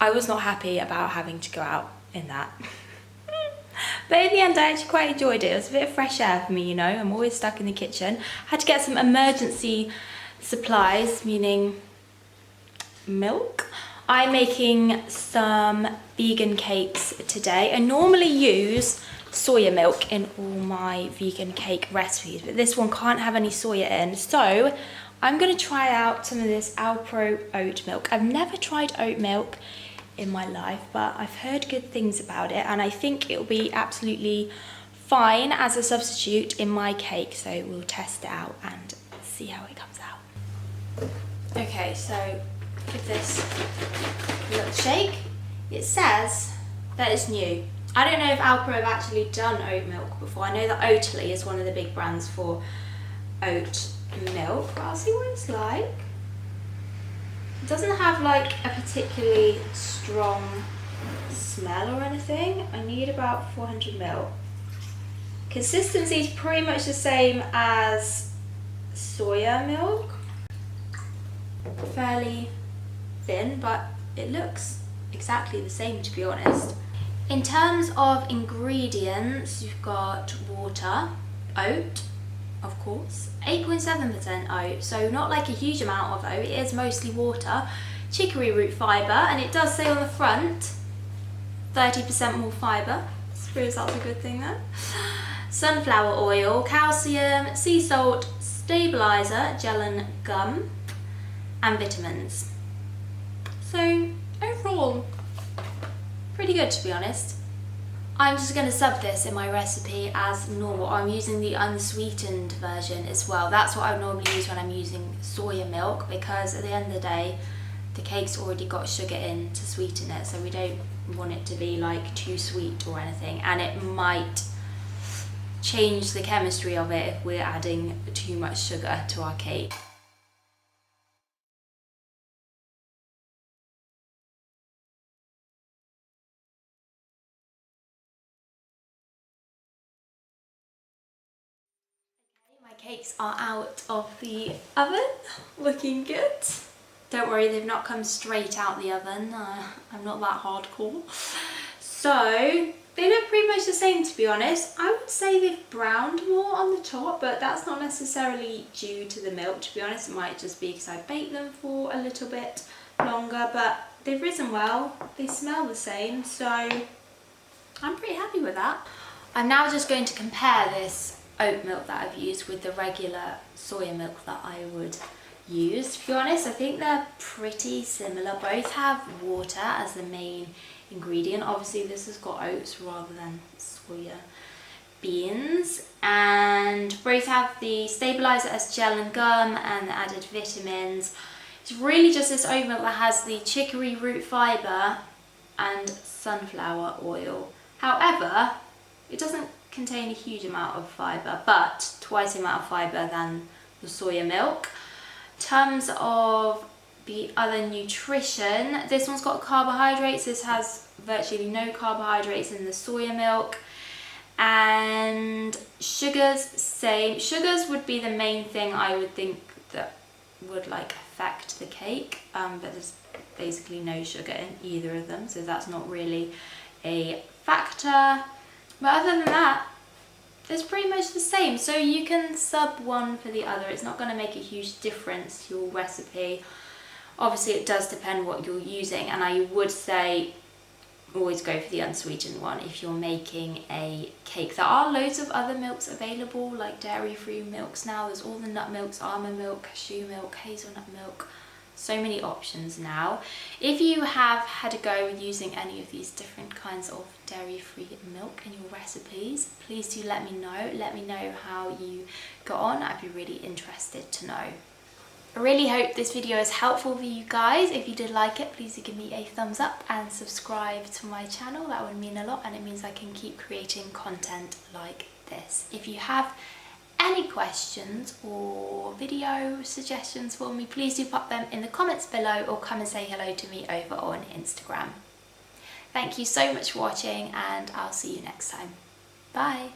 I was not happy about having to go out in that. But in the end, I actually quite enjoyed it. It was a bit of fresh air for me, you know. I'm always stuck in the kitchen. Had to get some emergency supplies, meaning milk. I'm making some vegan cakes today. I normally use soya milk in all my vegan cake recipes, but this one can't have any soya in. So I'm going to try out some of this Alpro oat milk. I've never tried oat milk in my life, but I've heard good things about it, and I think it'll be absolutely fine as a substitute in my cake. So we'll test it out and see how it comes out. Okay, so give this a little shake. It says that it's new. I don't know if Alpro have actually done oat milk before. I know that Oatly is one of the big brands for oat milk, but I'll see what it's like. It doesn't have like a particularly strong smell or anything. I need about 400 ml. Consistency is pretty much the same as soya milk. Fairly thin, but it looks exactly the same, to be honest. In terms of ingredients, you've got water, oat, of course, 8.7% oat, so not like a huge amount of oat, it is mostly water, chicory root fibre, and it does say on the front 30% more fibre. I suppose that's a good thing then. Sunflower oil, calcium, sea salt, stabiliser, gel and gum, and vitamins. So overall, pretty good, to be honest. I'm just going to sub this in my recipe as normal. I'm using the unsweetened version as well. That's what I normally use when I'm using soya milk, because at the end of the day, the cake's already got sugar in to sweeten it, so we don't want it to be like too sweet or anything, and it might change the chemistry of it if we're adding too much sugar to our cake. My cakes are out of the oven, looking good. Don't worry, they've not come straight out the oven. I'm not that hardcore. So they look pretty much the same, to be honest. I would say they've browned more on the top, but that's not necessarily due to the milk, to be honest. It might just be because I baked them for a little bit longer, but they've risen well. They smell the same, so I'm pretty happy with that. I'm now just going to compare this oat milk that I've used with the regular soya milk that I would use. To be honest, I think they're pretty similar. Both have water as the main ingredient. Obviously this has got oats rather than soya beans, and both have the stabilizer as gel and gum and the added vitamins. It's really just this oat milk that has the chicory root fibre and sunflower oil. However, it doesn't contain a huge amount of fibre, but twice the amount of fibre than the soya milk. In terms of the other nutrition, this one's got carbohydrates. This has virtually no carbohydrates in the soya milk. And sugars, same. Sugars would be the main thing I would think that would like affect the cake, but there's basically no sugar in either of them, so that's not really a factor. But other than that, it's pretty much the same, so you can sub one for the other. It's not going to make a huge difference to your recipe. Obviously it does depend what you're using, and I would say always go for the unsweetened one if you're making a cake. There are loads of other milks available, like dairy-free milks now. There's all the nut milks, almond milk, cashew milk, hazelnut milk. So many options now. If you have had a go using any of these different kinds of dairy-free milk in your recipes, please do let me know. Let me know how you got on. I'd be really interested to know. I really hope this video is helpful for you guys. If you did like it, please do give me a thumbs up and subscribe to my channel. That would mean a lot, and it means I can keep creating content like this. If you have any questions or video suggestions for me, please do pop them in the comments below, or come and say hello to me over on Instagram. Thank you so much for watching, and I'll see you next time. Bye!